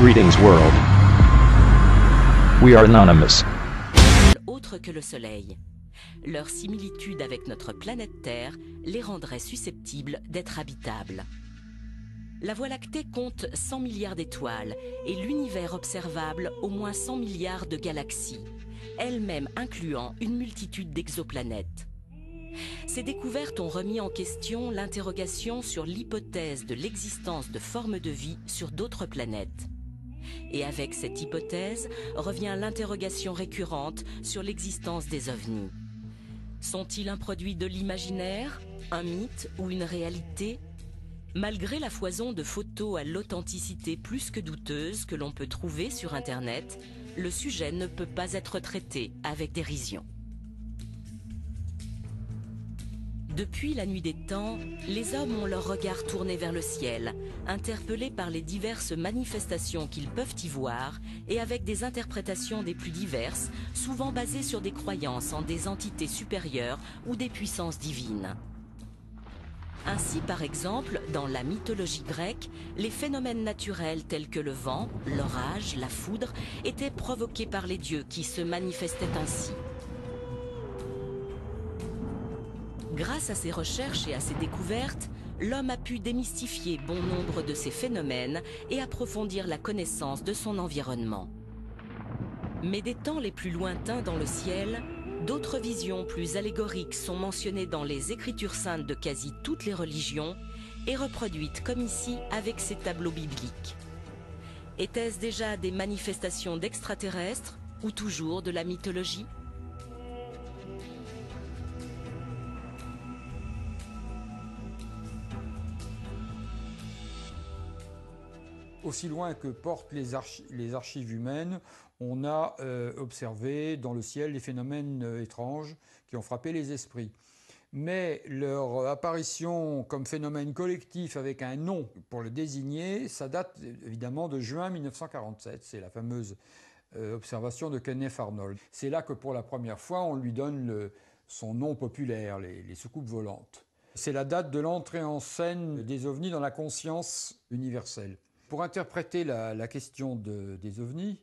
Greetings world. We are anonymous. Autre que le Soleil. Leur similitude avec notre planète Terre les rendrait susceptibles d'être habitables. La Voie lactée compte 100 milliards d'étoiles et l'univers observable au moins 100 milliards de galaxies, elles-mêmes incluant une multitude d'exoplanètes. Ces découvertes ont remis en question l'interrogation sur l'hypothèse de l'existence de formes de vie sur d'autres planètes. Et avec cette hypothèse revient l'interrogation récurrente sur l'existence des ovnis. Sont-ils un produit de l'imaginaire, un mythe ou une réalité ? Malgré la foison de photos à l'authenticité plus que douteuse que l'on peut trouver sur Internet, le sujet ne peut pas être traité avec dérision. Depuis la nuit des temps, les hommes ont leur regard tourné vers le ciel, interpellés par les diverses manifestations qu'ils peuvent y voir et avec des interprétations des plus diverses, souvent basées sur des croyances en des entités supérieures ou des puissances divines. Ainsi, par exemple, dans la mythologie grecque, les phénomènes naturels tels que le vent, l'orage, la foudre étaient provoqués par les dieux qui se manifestaient ainsi. Grâce à ces recherches et à ces découvertes, l'homme a pu démystifier bon nombre de ces phénomènes et approfondir la connaissance de son environnement. Mais des temps les plus lointains dans le ciel, d'autres visions plus allégoriques sont mentionnées dans les écritures saintes de quasi toutes les religions et reproduites comme ici avec ces tableaux bibliques. Étaient-ce déjà des manifestations d'extraterrestres ou toujours de la mythologie ? Aussi loin que portent les archives humaines, on a observé dans le ciel des phénomènes étranges qui ont frappé les esprits. Mais leur apparition comme phénomène collectif avec un nom pour le désigner, ça date évidemment de juin 1947. C'est la fameuse observation de Kenneth Arnold. C'est là que pour la première fois on lui donne son nom populaire, les soucoupes volantes. C'est la date de l'entrée en scène des ovnis dans la conscience universelle. Pour interpréter la question des ovnis,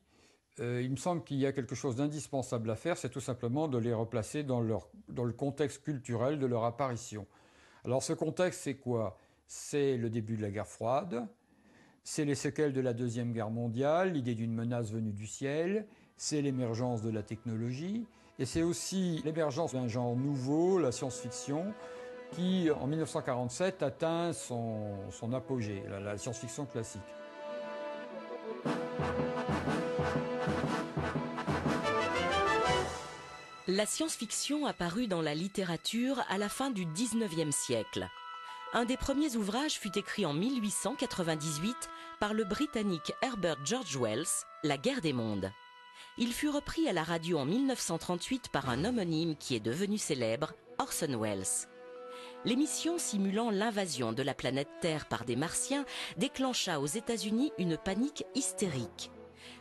il me semble qu'il y a quelque chose d'indispensable à faire, c'est tout simplement de les replacer dans le contexte culturel de leur apparition. Alors ce contexte, c'est quoi ? C'est le début de la guerre froide, c'est les séquelles de la Deuxième Guerre mondiale, l'idée d'une menace venue du ciel, c'est l'émergence de la technologie, et c'est aussi l'émergence d'un genre nouveau, la science-fiction, qui, en 1947, atteint son apogée, la science-fiction classique. La science-fiction apparut dans la littérature à la fin du XIXe siècle. Un des premiers ouvrages fut écrit en 1898 par le Britannique Herbert George Wells, La guerre des mondes. Il fut repris à la radio en 1938 par un homonyme qui est devenu célèbre, Orson Welles. L'émission simulant l'invasion de la planète Terre par des Martiens déclencha aux États-Unis une panique hystérique.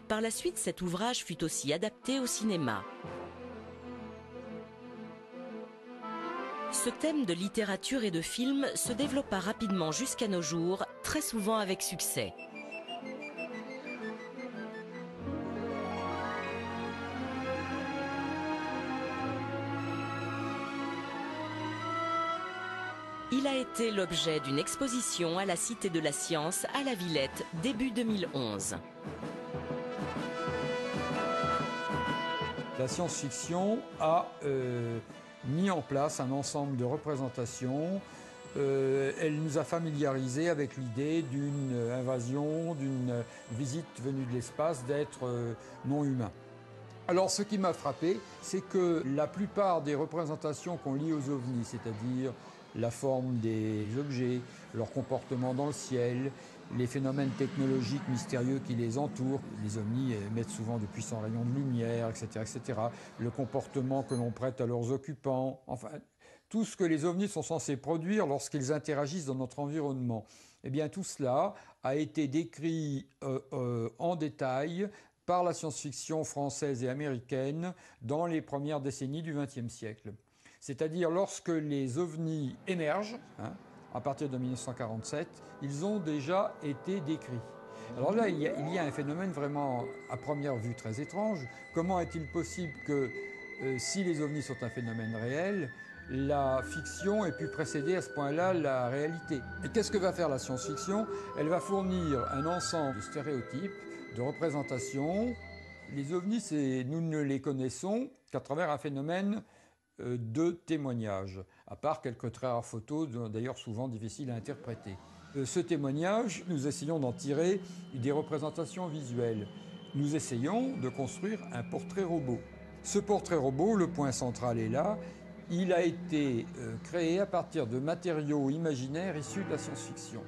Par la suite, cet ouvrage fut aussi adapté au cinéma. Ce thème de littérature et de film se développa rapidement jusqu'à nos jours, très souvent avec succès. Il a été l'objet d'une exposition à la Cité de la Science à la Villette début 2011. La science-fiction a mis en place un ensemble de représentations. Elle nous a familiarisés avec l'idée d'une invasion, d'une visite venue de l'espace d'êtres non humains. Alors ce qui m'a frappé, c'est que la plupart des représentations qu'on lit aux ovnis, c'est-à-dire la forme des objets, leur comportement dans le ciel, les phénomènes technologiques mystérieux qui les entourent, les ovnis émettent souvent de puissants rayons de lumière, etc., le comportement que l'on prête à leurs occupants, enfin, tout ce que les ovnis sont censés produire lorsqu'ils interagissent dans notre environnement. Eh bien, tout cela a été décrit en détail par la science-fiction française et américaine dans les premières décennies du XXe siècle. C'est-à-dire lorsque les ovnis émergent, à partir de 1947, ils ont déjà été décrits. Alors là, il y a un phénomène vraiment, à première vue, très étrange. Comment est-il possible que, si les ovnis sont un phénomène réel, la fiction ait pu précéder à ce point-là la réalité? Et qu'est-ce que va faire la science-fiction? Elle va fournir un ensemble de stéréotypes, de représentations. Les ovnis, nous ne les connaissons qu'à travers un phénomène de témoignage, à part quelques très rares photos, d'ailleurs souvent difficiles à interpréter. Ce témoignage, nous essayons d'en tirer des représentations visuelles. Nous essayons de construire un portrait robot. Ce portrait robot, le point central est là, il a été créé à partir de matériaux imaginaires issus de la science-fiction.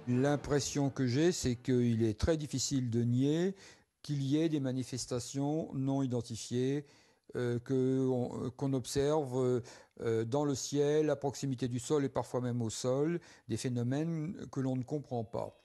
L'impression que j'ai, c'est qu'il est très difficile de nier qu'il y ait des manifestations non identifiées, qu'on observe dans le ciel, à proximité du sol et parfois même au sol, des phénomènes que l'on ne comprend pas.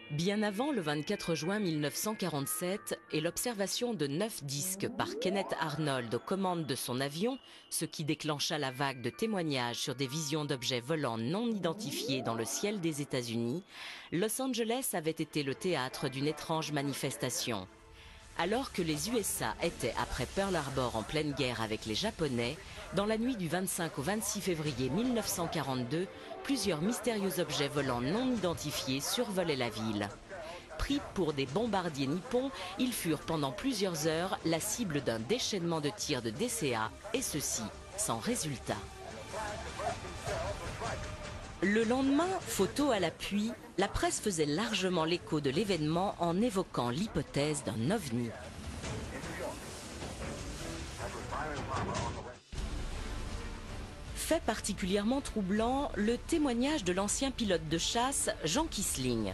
Bien avant le 24 juin 1947 et l'observation de 9 disques par Kenneth Arnold aux commandes de son avion, ce qui déclencha la vague de témoignages sur des visions d'objets volants non identifiés dans le ciel des États-Unis, Los Angeles avait été le théâtre d'une étrange manifestation. Alors que les USA étaient après Pearl Harbor en pleine guerre avec les Japonais, dans la nuit du 25 au 26 février 1942, plusieurs mystérieux objets volants non identifiés survolaient la ville. Pris pour des bombardiers nippons, ils furent pendant plusieurs heures la cible d'un déchaînement de tirs de DCA, et ceci sans résultat. Le lendemain, photo à l'appui, la presse faisait largement l'écho de l'événement en évoquant l'hypothèse d'un ovni. Fait particulièrement troublant, le témoignage de l'ancien pilote de chasse Jean Kissling.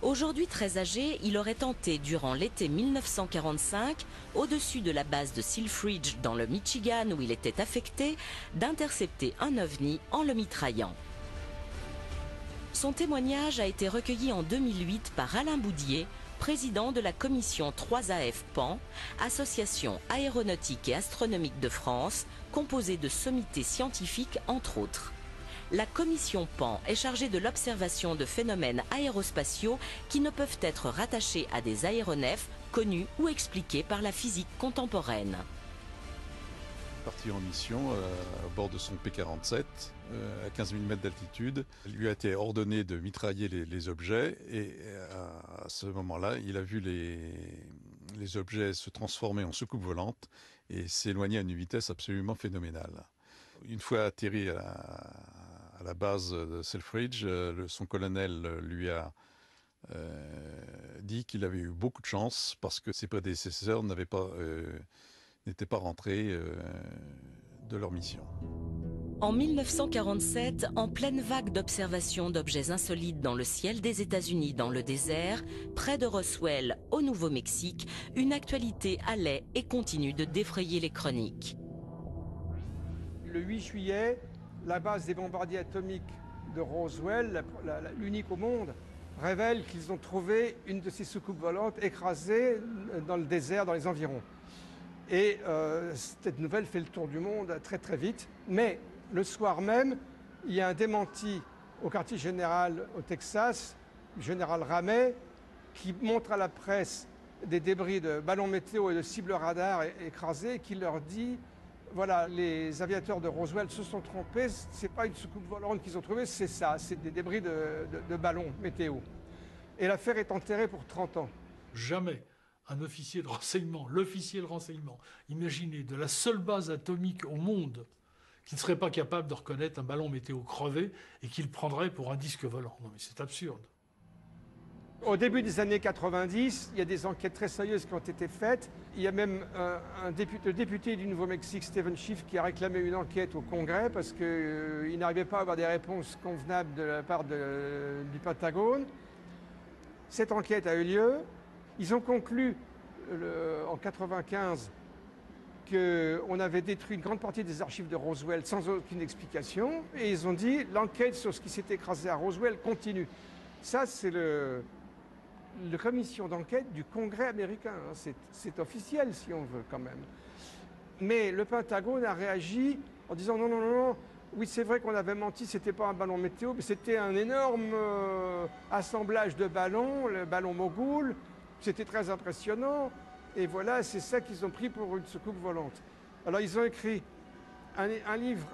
Aujourd'hui très âgé, il aurait tenté durant l'été 1945, au-dessus de la base de Selfridge dans le Michigan où il était affecté, d'intercepter un ovni en le mitraillant. Son témoignage a été recueilli en 2008 par Alain Boudier, président de la commission 3AF PAN, Association aéronautique et astronomique de France, composée de sommités scientifiques entre autres. La commission PAN est chargée de l'observation de phénomènes aérospatiaux qui ne peuvent être rattachés à des aéronefs connus ou expliqués par la physique contemporaine. Parti en mission à bord de son P-47 à 15 000 mètres d'altitude. Il lui a été ordonné de mitrailler les objets et à ce moment-là, il a vu les objets se transformer en soucoupes volantes et s'éloigner à une vitesse absolument phénoménale. Une fois atterri à la base de Selfridge, son colonel lui a dit qu'il avait eu beaucoup de chance parce que ses prédécesseurs n'étaient pas rentrés de leur mission. En 1947, en pleine vague d'observation d'objets insolites dans le ciel des États-Unis dans le désert, près de Roswell, au Nouveau-Mexique, une actualité allait et continue de défrayer les chroniques. Le 8 juillet, la base des bombardiers atomiques de Roswell, l'unique au monde, révèle qu'ils ont trouvé une de ces soucoupes volantes écrasée dans le désert, dans les environs. Et cette nouvelle fait le tour du monde très très vite. Mais le soir même, il y a un démenti au quartier général au Texas, le général Ramey, qui montre à la presse des débris de ballons météo et de cibles radar écrasés, et qui leur dit, voilà, les aviateurs de Roswell se sont trompés, c'est pas une soucoupe volante qu'ils ont trouvée, c'est ça, c'est des débris de ballons météo. Et l'affaire est enterrée pour 30 ans. Jamais un officier de renseignement, l'officier de renseignement, imaginez, de la seule base atomique au monde, qui ne serait pas capable de reconnaître un ballon météo crevé et qui le prendrait pour un disque volant. Non mais c'est absurde. Au début des années 90, il y a des enquêtes très sérieuses qui ont été faites. Il y a même le député du Nouveau-Mexique, Stephen Schiff, qui a réclamé une enquête au Congrès parce qu'il n'arrivait pas à avoir des réponses convenables de la part du Pentagone. Cette enquête a eu lieu. Ils ont conclu en 1995 qu'on avait détruit une grande partie des archives de Roswell sans aucune explication. Et ils ont dit l'enquête sur ce qui s'est écrasé à Roswell continue. Ça, c'est la commission d'enquête du Congrès américain. C'est officiel, si on veut, quand même. Mais le Pentagone a réagi en disant non, non, non, non, Oui, c'est vrai qu'on avait menti, c'était pas un ballon météo, mais c'était un énorme assemblage de ballons, le ballon Mogul. C'était très impressionnant. Et voilà, c'est ça qu'ils ont pris pour une soucoupe volante. Alors, ils ont écrit un livre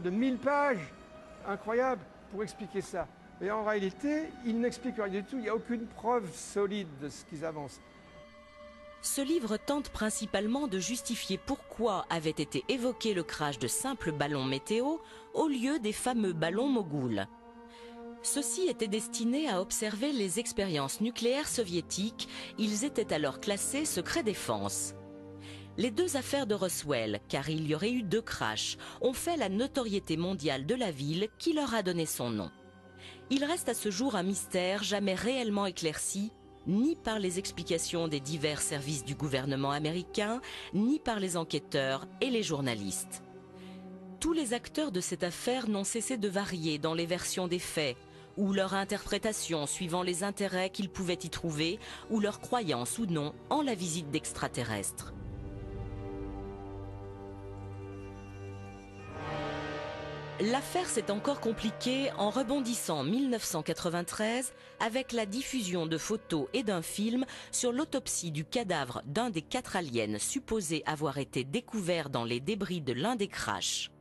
de 1000 pages, incroyable, pour expliquer ça. Et en réalité, ils n'expliquent rien du tout. Il n'y a aucune preuve solide de ce qu'ils avancent. Ce livre tente principalement de justifier pourquoi avait été évoqué le crash de simples ballons météo au lieu des fameux ballons Mogul. Ceux-ci étaient destinés à observer les expériences nucléaires soviétiques. Ils étaient alors classés secret défense. Les deux affaires de Roswell, car il y aurait eu 2 crashs, ont fait la notoriété mondiale de la ville qui leur a donné son nom. Il reste à ce jour un mystère jamais réellement éclairci, ni par les explications des divers services du gouvernement américain, ni par les enquêteurs et les journalistes. Tous les acteurs de cette affaire n'ont cessé de varier dans les versions des faits, ou leur interprétation suivant les intérêts qu'ils pouvaient y trouver, ou leur croyance ou non en la visite d'extraterrestres. L'affaire s'est encore compliquée en rebondissant en 1993 avec la diffusion de photos et d'un film sur l'autopsie du cadavre d'un des 4 aliens supposés avoir été découverts dans les débris de l'un des crashs.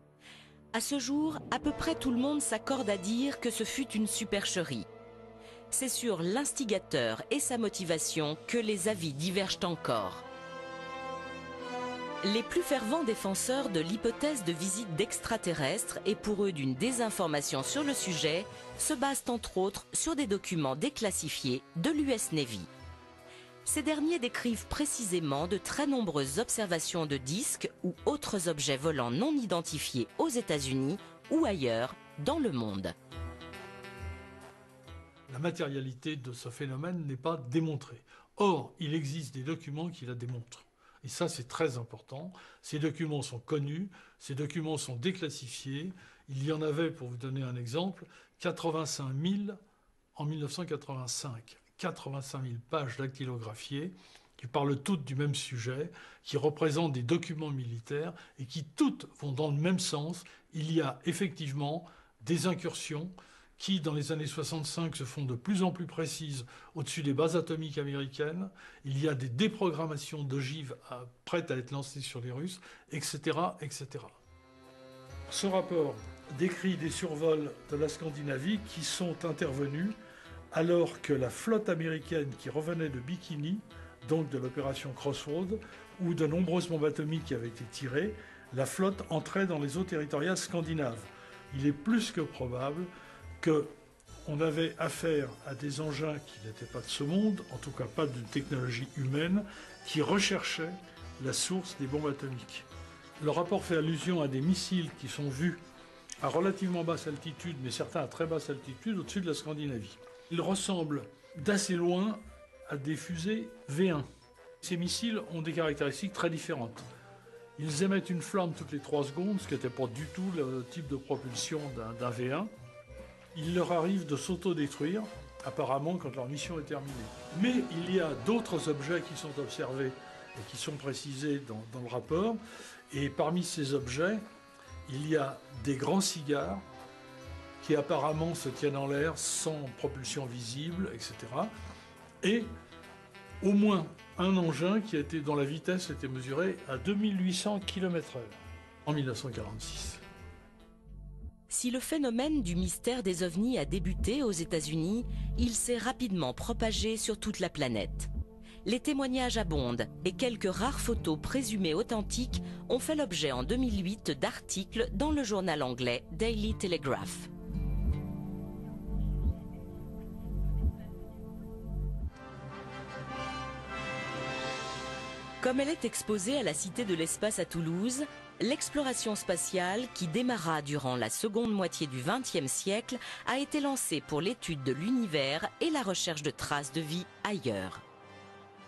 À ce jour, à peu près tout le monde s'accorde à dire que ce fut une supercherie. C'est sur l'instigateur et sa motivation que les avis divergent encore. Les plus fervents défenseurs de l'hypothèse de visite d'extraterrestres et pour eux d'une désinformation sur le sujet se basent entre autres sur des documents déclassifiés de l'US Navy. Ces derniers décrivent précisément de très nombreuses observations de disques ou autres objets volants non identifiés aux États-Unis ou ailleurs dans le monde. La matérialité de ce phénomène n'est pas démontrée. Or, il existe des documents qui la démontrent. Et ça, c'est très important. Ces documents sont connus, ces documents sont déclassifiés. Il y en avait, pour vous donner un exemple, 85 000 en 1985. 85 000 pages dactylographiées qui parlent toutes du même sujet, qui représentent des documents militaires et qui toutes vont dans le même sens. Il y a effectivement des incursions qui, dans les années 65, se font de plus en plus précises au-dessus des bases atomiques américaines. Il y a des déprogrammations d'ogives prêtes à être lancées sur les Russes, etc., etc. Ce rapport décrit des survols de la Scandinavie qui sont intervenus alors que la flotte américaine qui revenait de Bikini, donc de l'opération Crossroads, où de nombreuses bombes atomiques avaient été tirées, la flotte entrait dans les eaux territoriales scandinaves. Il est plus que probable qu'on avait affaire à des engins qui n'étaient pas de ce monde, en tout cas pas d'une technologie humaine, qui recherchaient la source des bombes atomiques. Le rapport fait allusion à des missiles qui sont vus à relativement basse altitude, mais certains à très basse altitude, au-dessus de la Scandinavie. Ils ressemblent d'assez loin à des fusées V1. Ces missiles ont des caractéristiques très différentes. Ils émettent une flamme toutes les 3 secondes, ce qui n'était pas du tout le type de propulsion d'un V1. Il leur arrive de s'autodétruire, apparemment, quand leur mission est terminée. Mais il y a d'autres objets qui sont observés et qui sont précisés dans le rapport. Et parmi ces objets, il y a des grands cigares qui apparemment se tiennent en l'air sans propulsion visible, etc. Et au moins un engin dont la vitesse était mesurée à 2800 km/h en 1946. Si le phénomène du mystère des ovnis a débuté aux États-Unis, il s'est rapidement propagé sur toute la planète. Les témoignages abondent et quelques rares photos présumées authentiques ont fait l'objet en 2008 d'articles dans le journal anglais Daily Telegraph. Comme elle est exposée à la Cité de l'Espace à Toulouse, l'exploration spatiale, qui démarra durant la seconde moitié du XXe siècle, a été lancée pour l'étude de l'univers et la recherche de traces de vie ailleurs.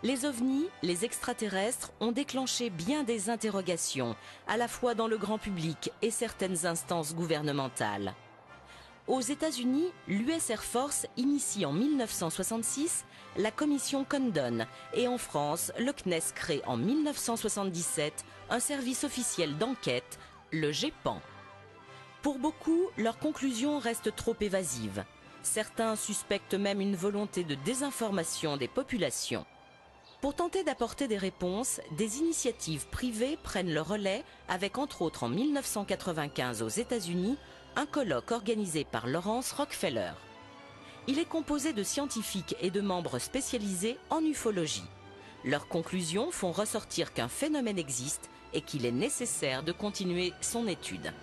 Les ovnis, les extraterrestres, ont déclenché bien des interrogations, à la fois dans le grand public et certaines instances gouvernementales. Aux États-Unis, l'US Air Force initie en 1966 la commission Condon et en France, le CNES crée en 1977 un service officiel d'enquête, le GEPAN. Pour beaucoup, leurs conclusions restent trop évasives. Certains suspectent même une volonté de désinformation des populations. Pour tenter d'apporter des réponses, des initiatives privées prennent le relais avec entre autres en 1995 aux États-Unis un colloque organisé par Lawrence Rockefeller. Il est composé de scientifiques et de membres spécialisés en ufologie. Leurs conclusions font ressortir qu'un phénomène existe et qu'il est nécessaire de continuer son étude.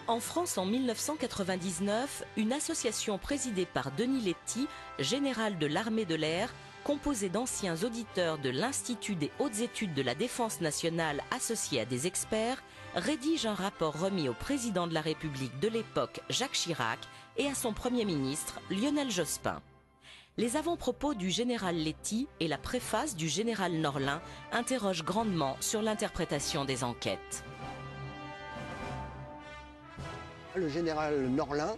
En France, en 1999, une association présidée par Denis Letty, général de l'armée de l'air, composée d'anciens auditeurs de l'Institut des hautes études de la défense nationale associés à des experts, rédige un rapport remis au président de la République de l'époque, Jacques Chirac, et à son Premier ministre, Lionel Jospin. Les avant-propos du général Letty et la préface du général Norlin interrogent grandement sur l'interprétation des enquêtes. Le général Norlin,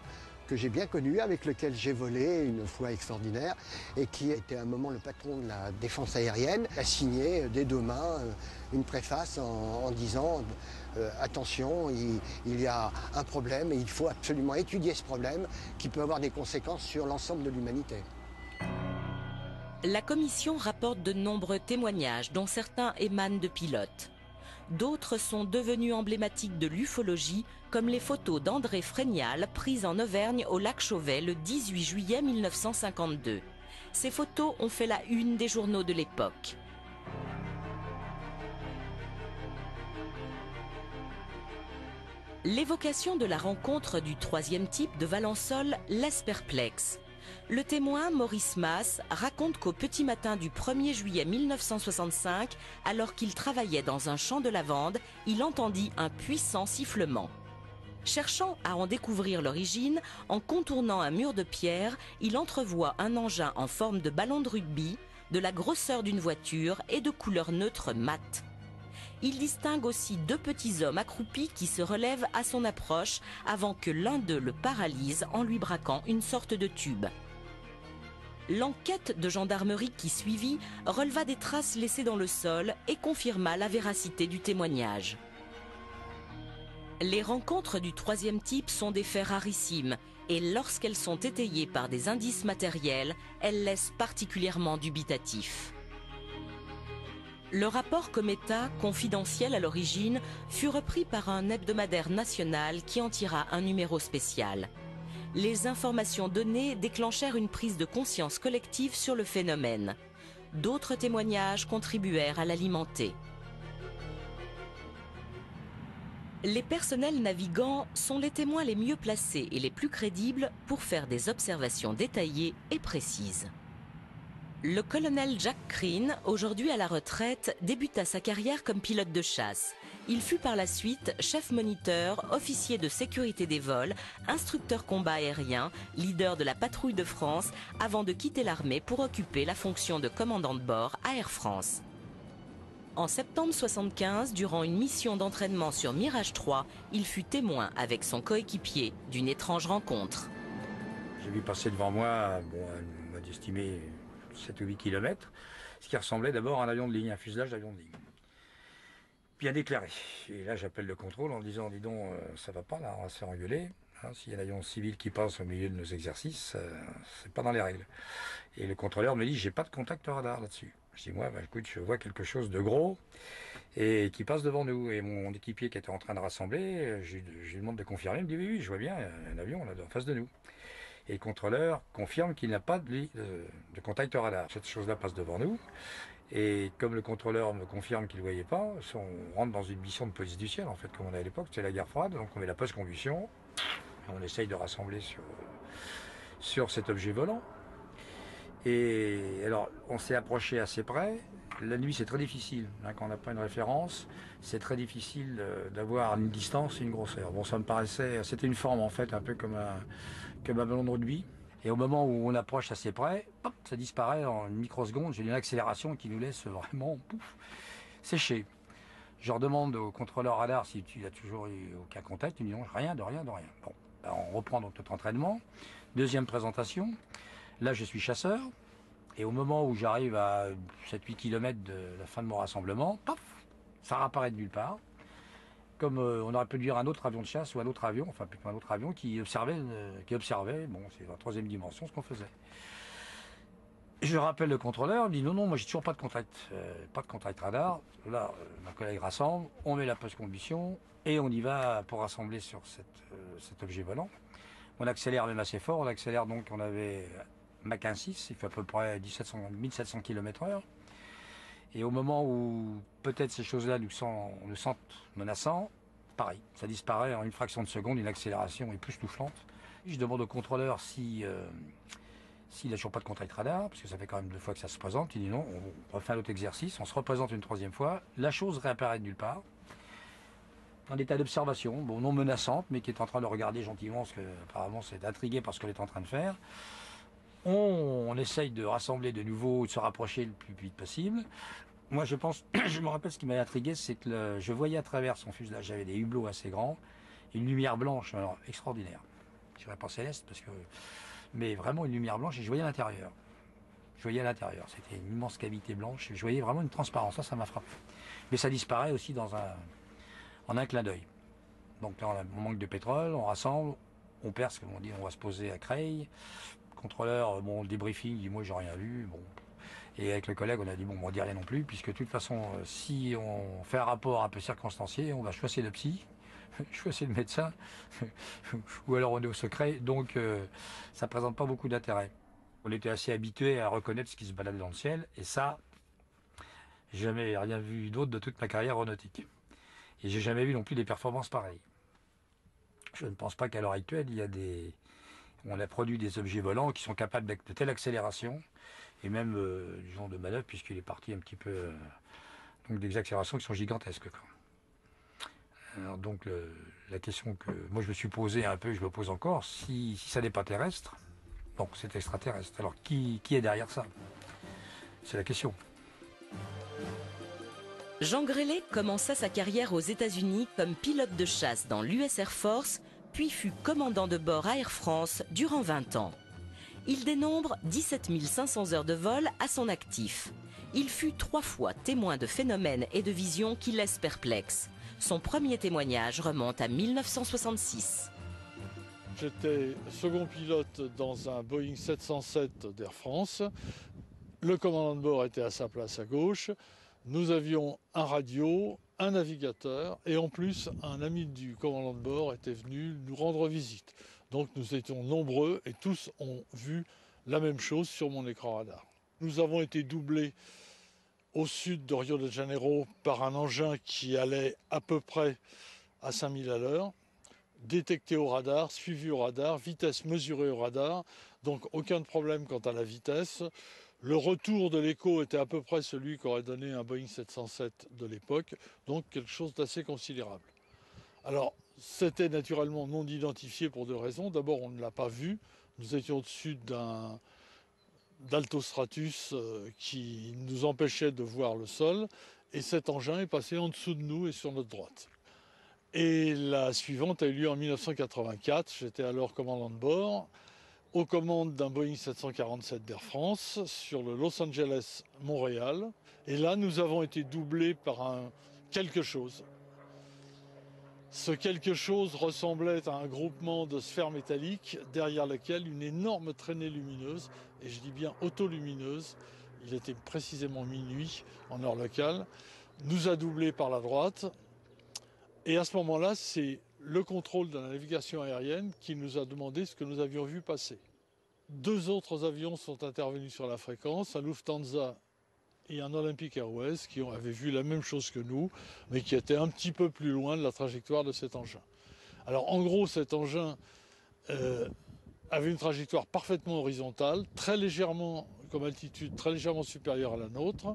que j'ai bien connu, avec lequel j'ai volé une fois extraordinaire, et qui était à un moment le patron de la défense aérienne, a signé des deux mains une préface en disant attention, il y a un problème et il faut absolument étudier ce problème qui peut avoir des conséquences sur l'ensemble de l'humanité. La commission rapporte de nombreux témoignages dont certains émanent de pilotes. D'autres sont devenus emblématiques de l'ufologie, comme les photos d'André Frénial prises en Auvergne au lac Chauvet le 18 juillet 1952. Ces photos ont fait la une des journaux de l'époque. L'évocation de la rencontre du troisième type de Valençol laisse perplexe. Le témoin, Maurice Masse, raconte qu'au petit matin du 1er juillet 1965, alors qu'il travaillait dans un champ de lavande, il entendit un puissant sifflement. Cherchant à en découvrir l'origine, en contournant un mur de pierre, il entrevoit un engin en forme de ballon de rugby, de la grosseur d'une voiture et de couleur neutre mate. Il distingue aussi deux petits hommes accroupis qui se relèvent à son approche avant que l'un d'eux le paralyse en lui braquant une sorte de tube. L'enquête de gendarmerie qui suivit releva des traces laissées dans le sol et confirma la véracité du témoignage. Les rencontres du troisième type sont des faits rarissimes et lorsqu'elles sont étayées par des indices matériels, elles laissent particulièrement dubitatifs. Le rapport Cometa, confidentiel à l'origine, fut repris par un hebdomadaire national qui en tira un numéro spécial. Les informations données déclenchèrent une prise de conscience collective sur le phénomène. D'autres témoignages contribuèrent à l'alimenter. Les personnels navigants sont les témoins les mieux placés et les plus crédibles pour faire des observations détaillées et précises. Le colonel Jack Crean, aujourd'hui à la retraite, débuta sa carrière comme pilote de chasse. Il fut par la suite chef moniteur, officier de sécurité des vols, instructeur combat aérien, leader de la patrouille de France, avant de quitter l'armée pour occuper la fonction de commandant de bord à Air France. En septembre 1975, durant une mission d'entraînement sur Mirage 3, il fut témoin avec son coéquipier d'une étrange rencontre. J'ai vu passer devant moi, on m'a estimé 7 ou 8 km, ce qui ressemblait d'abord à un avion de ligne, un fuselage d'avion de ligne. Bien éclairé. Et là, j'appelle le contrôle en disant, dis donc, ça va pas là, on va se faire engueuler. Hein, s'il y a un avion civil qui passe au milieu de nos exercices, c'est pas dans les règles. Et le contrôleur me dit, j'ai pas de contact radar là-dessus. Je dis, moi, écoute, je vois quelque chose de gros et qui passe devant nous. Et mon équipier qui était en train de rassembler, je lui demande de confirmer, il me dit, oui, je vois bien, il y a un avion là en face de nous. Et le contrôleur confirme qu'il n'a pas de contact radar. Cette chose-là passe devant nous. Et comme le contrôleur me confirme qu'il ne voyait pas, on rentre dans une mission de police du ciel, en fait, comme on a à l'époque, c'était la guerre froide. Donc on met la post-combustion, et on essaye de rassembler sur cet objet volant. Et alors, on s'est approché assez près. La nuit, c'est très difficile. Hein, quand on n'a pas une référence, c'est très difficile d'avoir une distance et une grosseur. Bon, ça me paraissait... C'était une forme, en fait, un peu comme un ballon de rugby. Et au moment où on approche assez près, hop, ça disparaît en une microseconde. J'ai une accélération qui nous laisse vraiment sécher. Je redemande au contrôleur radar s'il a toujours eu aucun contact. Il me dit non, rien, de rien. Bon, alors on reprend donc notre entraînement. Deuxième présentation. Là, je suis chasseur. Et au moment où j'arrive à 7-8 km de la fin de mon rassemblement, paf, ça réapparaît de nulle part. comme on aurait pu dire un autre avion de chasse ou un autre avion, enfin plutôt un autre avion qui observait, bon, c'est la troisième dimension ce qu'on faisait. Je rappelle le contrôleur, il me dit non, moi j'ai toujours pas de contact radar. Là, ma collègue rassemble, on met la post-combustion et on y va pour rassembler sur cet objet volant. On accélère même assez fort, on accélère donc, on avait Mach 1.6, il fait à peu près 1700 km/h. Et au moment où peut-être ces choses-là nous sentent menaçants, pareil, ça disparaît en une fraction de seconde, une accélération époustouflante. Je demande au contrôleur s'il n'a toujours pas de contact radar, parce que ça fait quand même 2 fois que ça se présente. Il dit non, on refait un autre exercice, on se représente une 3e fois. La chose réapparaît de nulle part, en état d'observation, bon, non menaçante, mais qui est en train de regarder gentiment, parce qu'apparemment c'est intrigué par ce qu'elle est en train de faire. On essaye de rassembler de nouveau, de se rapprocher le plus vite possible. Moi je pense, je me rappelle ce qui m'a intrigué, c'est que je voyais à travers son fuselage, j'avais des hublots assez grands, une lumière blanche, alors extraordinaire. Je dirais pas céleste, mais vraiment une lumière blanche, et je voyais à l'intérieur. C'était une immense cavité blanche, et je voyais vraiment une transparence, ça m'a frappé. Mais ça disparaît aussi en un clin d'œil. Donc là on manque de pétrole, on rassemble, on perce, comme on dit, on va se poser à Creil. Contrôleur, bon, le débriefing, il dit moi j'ai rien vu, bon. Et avec le collègue on a dit bon, on ne dit rien non plus, puisque de toute façon si on fait un rapport un peu circonstancié, on va choisir le psy, choisir le médecin, ou alors on est au secret, donc ça ne présente pas beaucoup d'intérêt. On était assez habitué à reconnaître ce qui se baladait dans le ciel, et ça, jamais rien vu d'autre de toute ma carrière aéronautique. Et j'ai jamais vu non plus des performances pareilles. Je ne pense pas qu'à l'heure actuelle, on a produit des objets volants qui sont capables de telle accélération, et même du genre de manœuvre, puisqu'il est parti un petit peu, donc des accélérations qui sont gigantesques. Alors donc la question que moi je me suis posée un peu, je me pose encore, si ça n'est pas terrestre, donc c'est extraterrestre. Alors qui est derrière ça? C'est la question. Jean Grélé commença sa carrière aux États-Unis comme pilote de chasse dans l'US Air Force, puis fut commandant de bord à Air France durant 20 ans. Il dénombre 17 500 heures de vol à son actif. Il fut 3 fois témoin de phénomènes et de visions qui laissent perplexe. Son premier témoignage remonte à 1966. J'étais second pilote dans un Boeing 707 d'Air France. Le commandant de bord était à sa place à gauche. Nous avions un radio, un navigateur et en plus un ami du commandant de bord était venu nous rendre visite. Donc nous étions nombreux et tous ont vu la même chose sur mon écran radar. Nous avons été doublés au sud de Rio de Janeiro par un engin qui allait à peu près à 5000 à l'heure, détecté au radar, suivi au radar, vitesse mesurée au radar, donc aucun problème quant à la vitesse. Le retour de l'écho était à peu près celui qu'aurait donné un Boeing 707 de l'époque, donc quelque chose d'assez considérable. Alors, c'était naturellement non identifié pour 2 raisons. D'abord, on ne l'a pas vu. Nous étions au-dessus d'altostratus qui nous empêchait de voir le sol. Et cet engin est passé en dessous de nous et sur notre droite. Et la suivante a eu lieu en 1984. J'étais alors commandant de bord, aux commandes d'un Boeing 747 d'Air France sur le Los Angeles-Montréal. Et là, nous avons été doublés par quelque chose. Ce quelque chose ressemblait à un groupement de sphères métalliques derrière lequel une énorme traînée lumineuse, et je dis bien autolumineuse, il était précisément minuit en heure locale, nous a doublés par la droite. Et à ce moment-là, c'est le contrôle de la navigation aérienne qui nous a demandé ce que nous avions vu passer. 2 autres avions sont intervenus sur la fréquence, un Lufthansa et un Olympic Airways qui avaient vu la même chose que nous, mais qui étaient un petit peu plus loin de la trajectoire de cet engin. Alors en gros, cet engin avait une trajectoire parfaitement horizontale, très légèrement, comme altitude, très légèrement supérieure à la nôtre,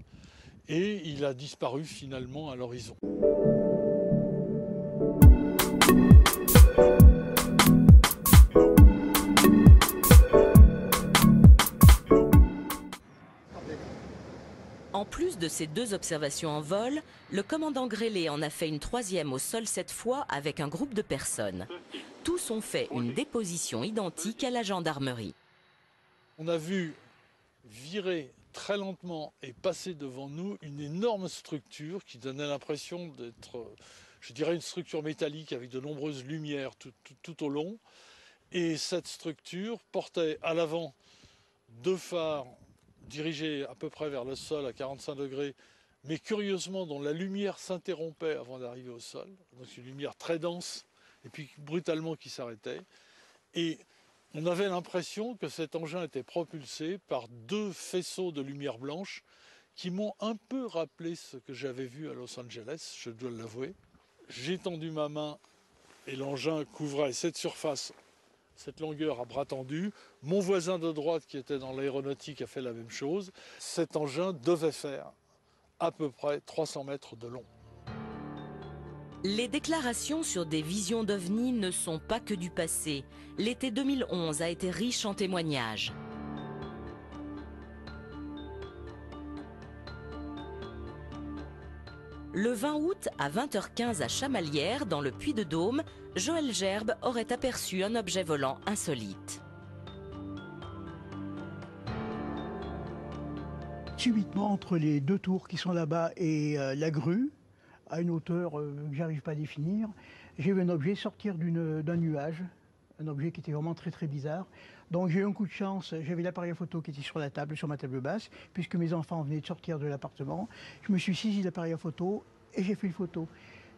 et il a disparu finalement à l'horizon. En plus de ces 2 observations en vol, le commandant Grélé en a fait une 3e au sol cette fois avec un groupe de personnes. Tous ont fait une déposition identique à la gendarmerie. On a vu virer très lentement et passer devant nous une énorme structure qui donnait l'impression d'être, je dirais une structure métallique avec de nombreuses lumières tout au long. Et cette structure portait à l'avant 2 phares dirigés à peu près vers le sol à 45 degrés, mais curieusement dont la lumière s'interrompait avant d'arriver au sol. Donc une lumière très dense et puis brutalement qui s'arrêtait. Et on avait l'impression que cet engin était propulsé par 2 faisceaux de lumière blanche qui m'ont un peu rappelé ce que j'avais vu à Los Angeles, je dois l'avouer. J'ai tendu ma main et l'engin couvrait cette surface, cette longueur à bras tendu. Mon voisin de droite qui était dans l'aéronautique a fait la même chose. Cet engin devait faire à peu près 300 mètres de long. Les déclarations sur des visions d'OVNI ne sont pas que du passé. L'été 2011 a été riche en témoignages. Le 20 août à 20h15 à Chamalières, dans le Puy-de-Dôme, Joël Gerbe aurait aperçu un objet volant insolite. Subitement, entre les 2 tours qui sont là-bas et la grue, à une hauteur que j'arrive pas à définir, j'ai vu un objet sortir d'un nuage, un objet qui était vraiment très très bizarre. Donc j'ai eu un coup de chance, j'avais l'appareil photo qui était sur la table, sur ma table basse, puisque mes enfants venaient de sortir de l'appartement. Je me suis saisi de l'appareil photo et j'ai fait une photo.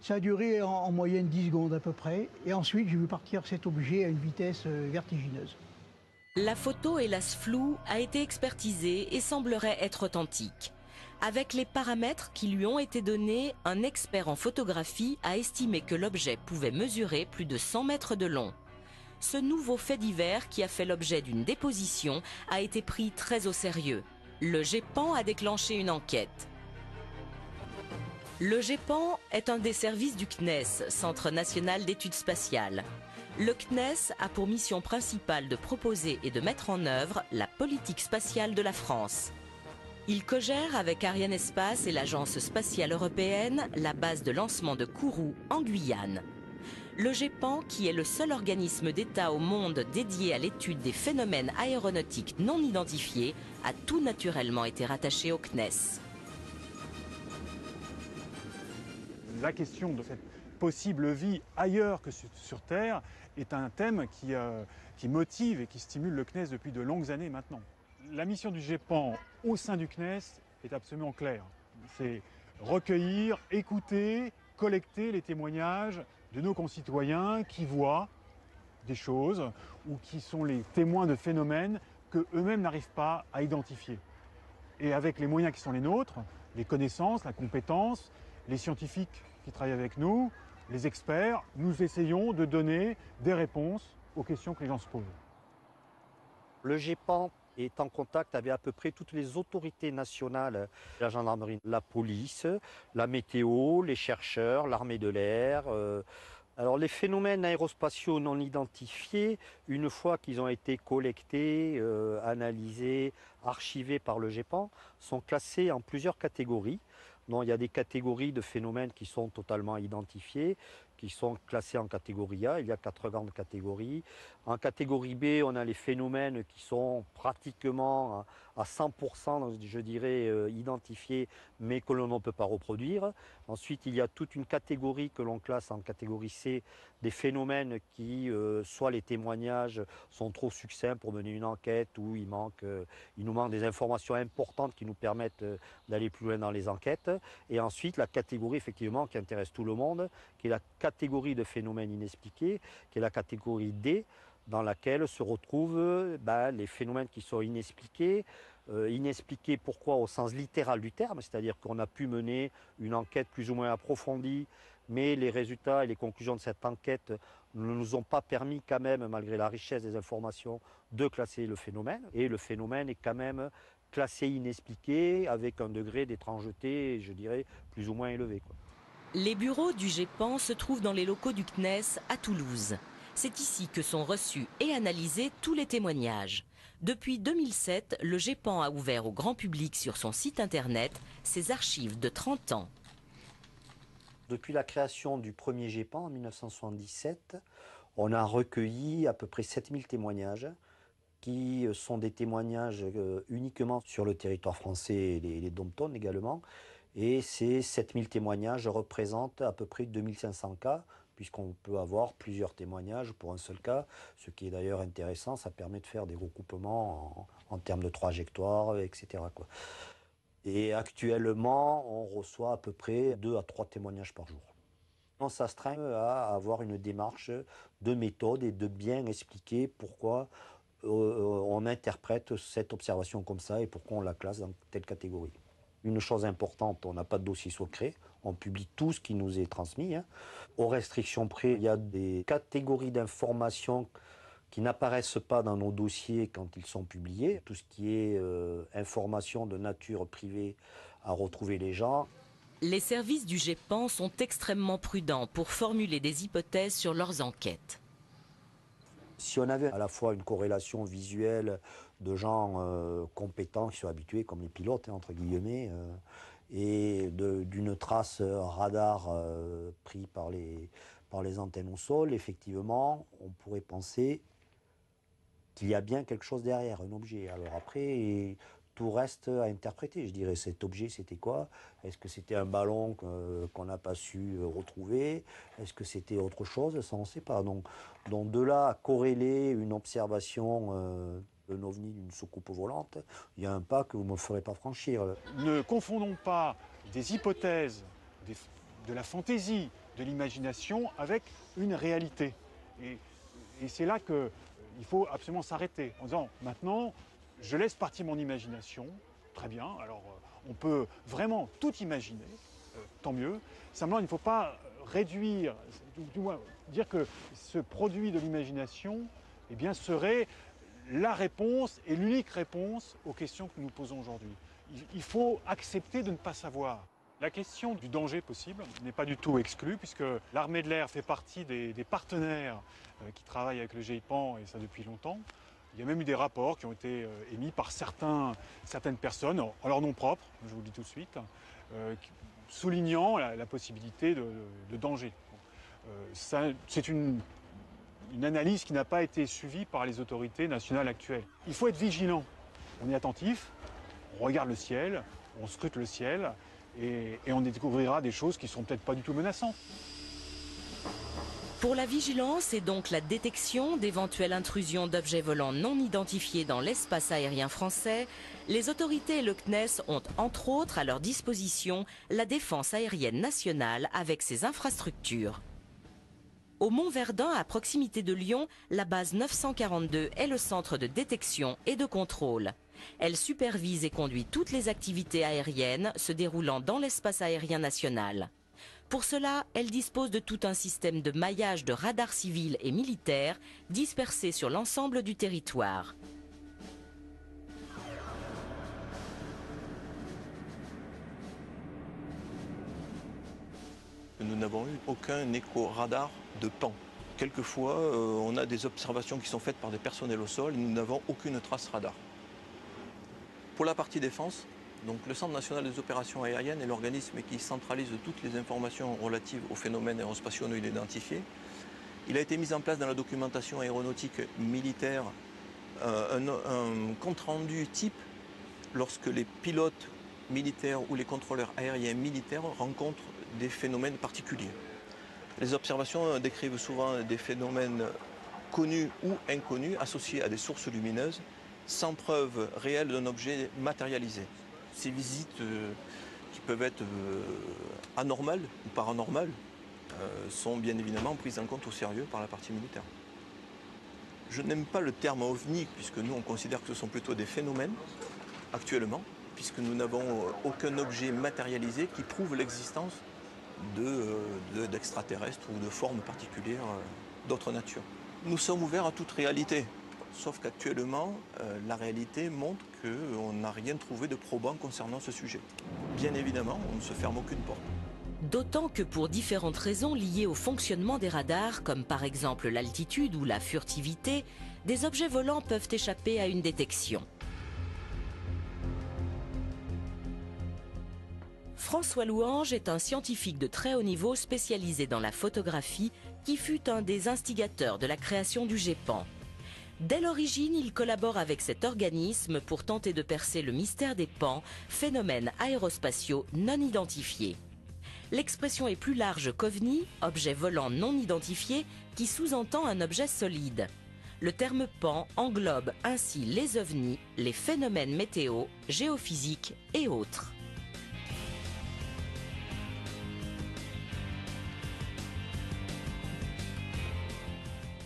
Ça a duré en moyenne 10 secondes à peu près, et ensuite j'ai vu partir cet objet à une vitesse vertigineuse. La photo, hélas floue, a été expertisée et semblerait être authentique. Avec les paramètres qui lui ont été donnés, un expert en photographie a estimé que l'objet pouvait mesurer plus de 100 mètres de long. Ce nouveau fait divers, qui a fait l'objet d'une déposition, a été pris très au sérieux. Le GEPAN a déclenché une enquête. Le GEPAN est un des services du CNES, Centre national d'études spatiales. Le CNES a pour mission principale de proposer et de mettre en œuvre la politique spatiale de la France. Il cogère avec Arianespace et l'Agence spatiale européenne la base de lancement de Kourou en Guyane. Le GEPAN, qui est le seul organisme d'État au monde dédié à l'étude des phénomènes aéronautiques non identifiés, a tout naturellement été rattaché au CNES. La question de cette possible vie ailleurs que sur Terre est un thème qui motive et qui stimule le CNES depuis de longues années maintenant. La mission du GEPAN au sein du CNES est absolument claire. C'est recueillir, écouter, collecter les témoignages de nos concitoyens qui voient des choses ou qui sont les témoins de phénomènes qu'eux-mêmes n'arrivent pas à identifier. Et avec les moyens qui sont les nôtres, les connaissances, la compétence, les scientifiques qui travaillent avec nous, les experts, nous essayons de donner des réponses aux questions que les gens se posent. Le GEPAN est en contact avec à peu près toutes les autorités nationales, la gendarmerie, la police, la météo, les chercheurs, l'armée de l'air. Alors les phénomènes aérospatiaux non identifiés, une fois qu'ils ont été collectés, analysés, archivés par le GEPAN, sont classés en plusieurs catégories. Donc, il y a des catégories de phénomènes qui sont totalement identifiés, qui sont classés en catégorie A. Il y a 4 grandes catégories. En catégorie B, on a les phénomènes qui sont pratiquement à 100%, je dirais, identifiés, mais que l'on ne peut pas reproduire. Ensuite, il y a toute une catégorie que l'on classe en catégorie C, des phénomènes qui, soit les témoignages sont trop succincts pour mener une enquête, ou il nous manque des informations importantes qui nous permettent d'aller plus loin dans les enquêtes. Et ensuite, la catégorie, effectivement, qui intéresse tout le monde, qui est la catégorie de phénomènes inexpliqués, qui est la catégorie D, dans laquelle se retrouvent les phénomènes qui sont inexpliqués. Inexpliqués pourquoi au sens littéral du terme, c'est-à-dire qu'on a pu mener une enquête plus ou moins approfondie, mais les résultats et les conclusions de cette enquête ne nous ont pas permis quand même, malgré la richesse des informations, de classer le phénomène. Et le phénomène est quand même classé inexpliqué avec un degré d'étrangeté, je dirais, plus ou moins élevé, quoi. Les bureaux du GEPAN se trouvent dans les locaux du CNES à Toulouse. C'est ici que sont reçus et analysés tous les témoignages. Depuis 2007, le GEPAN a ouvert au grand public sur son site internet ses archives de 30 ans. Depuis la création du premier GEPAN en 1977, on a recueilli à peu près 7000 témoignages qui sont des témoignages uniquement sur le territoire français et les dom-toms également, Et ces 7000 témoignages représentent à peu près 2500 cas, puisqu'on peut avoir plusieurs témoignages pour un seul cas. Ce qui est d'ailleurs intéressant, ça permet de faire des recoupements en termes de trajectoire, etc., quoi. Et actuellement, on reçoit à peu près 2 à 3 témoignages par jour. On s'astreint à avoir une démarche de méthode et de bien expliquer pourquoi on interprète cette observation comme ça et pourquoi on la classe dans telle catégorie. Une chose importante, on n'a pas de dossier secret, on publie tout ce qui nous est transmis. Aux restrictions près, il y a des catégories d'informations qui n'apparaissent pas dans nos dossiers quand ils sont publiés. Tout ce qui est information de nature privée à retrouver les gens. Les services du GEPAN sont extrêmement prudents pour formuler des hypothèses sur leurs enquêtes. Si on avait à la fois une corrélation visuelle de gens compétents qui sont habitués, comme les pilotes, entre guillemets, et d'une trace radar pris par les antennes au sol, effectivement, on pourrait penser qu'il y a bien quelque chose derrière, un objet. Alors après, tout reste à interpréter. Je dirais, cet objet, c'était quoi? Est-ce que c'était un ballon qu'on n'a pas su retrouver? Est-ce que c'était autre chose? Ça, on ne sait pas. Donc de là à corréler une observation d'un ovni, d'une soucoupe volante, il y a un pas que vous ne me ferez pas franchir. Ne confondons pas des hypothèses, de la fantaisie, de l'imagination avec une réalité. Et c'est là qu'il faut absolument s'arrêter en disant, maintenant, je laisse partir mon imagination, très bien, alors on peut vraiment tout imaginer, tant mieux. Simplement, il ne faut pas réduire, du moins dire que ce produit de l'imagination eh bien, serait la réponse et l'unique réponse aux questions que nous posons aujourd'hui. Il faut accepter de ne pas savoir. La question du danger possible n'est pas du tout exclue, puisque l'armée de l'air fait partie des partenaires qui travaillent avec le GEPAN, et ça depuis longtemps. Il y a même eu des rapports qui ont été émis par certaines personnes, en leur nom propre, je vous le dis tout de suite, soulignant la possibilité de danger. C'est une analyse qui n'a pas été suivie par les autorités nationales actuelles. Il faut être vigilant, on est attentif, on regarde le ciel, on scrute le ciel, et on découvrira des choses qui ne sont peut-être pas du tout menaçantes. Pour la vigilance et donc la détection d'éventuelles intrusions d'objets volants non identifiés dans l'espace aérien français, les autorités et le CNES ont entre autres à leur disposition la défense aérienne nationale avec ses infrastructures. Au Mont Verdun, à proximité de Lyon, la base 942 est le centre de détection et de contrôle. Elle supervise et conduit toutes les activités aériennes se déroulant dans l'espace aérien national. Pour cela, elle dispose de tout un système de maillage de radars civils et militaires dispersés sur l'ensemble du territoire. Nous n'avons eu aucun écho-radar de pan. Quelquefois, on a des observations qui sont faites par des personnels au sol et nous n'avons aucune trace radar. Pour la partie défense, donc le Centre national des opérations aériennes est l'organisme qui centralise toutes les informations relatives aux phénomènes aérospatiaux non identifiés. Il a été mis en place dans la documentation aéronautique militaire un compte-rendu type lorsque les pilotes militaires ou les contrôleurs aériens militaires rencontrent des phénomènes particuliers. Les observations décrivent souvent des phénomènes connus ou inconnus associés à des sources lumineuses sans preuve réelle d'un objet matérialisé. Ces visites qui peuvent être anormales ou paranormales sont bien évidemment prises en compte au sérieux par la partie militaire. Je n'aime pas le terme ovni puisque nous on considère que ce sont plutôt des phénomènes actuellement puisque nous n'avons aucun objet matérialisé qui prouve l'existence d'extraterrestres ou de formes particulières d'autre nature. Nous sommes ouverts à toute réalité. Sauf qu'actuellement, la réalité montre qu'on n'a rien trouvé de probant concernant ce sujet. Bien évidemment, on ne se ferme aucune porte. D'autant que pour différentes raisons liées au fonctionnement des radars, comme par exemple l'altitude ou la furtivité, des objets volants peuvent échapper à une détection. François Louange est un scientifique de très haut niveau spécialisé dans la photographie qui fut un des instigateurs de la création du GEPAN. Dès l'origine, il collabore avec cet organisme pour tenter de percer le mystère des PAN, phénomènes aérospatiaux non identifiés. L'expression est plus large qu'OVNI, objet volant non identifié, qui sous-entend un objet solide. Le terme PAN englobe ainsi les ovnis, les phénomènes météo, géophysiques et autres.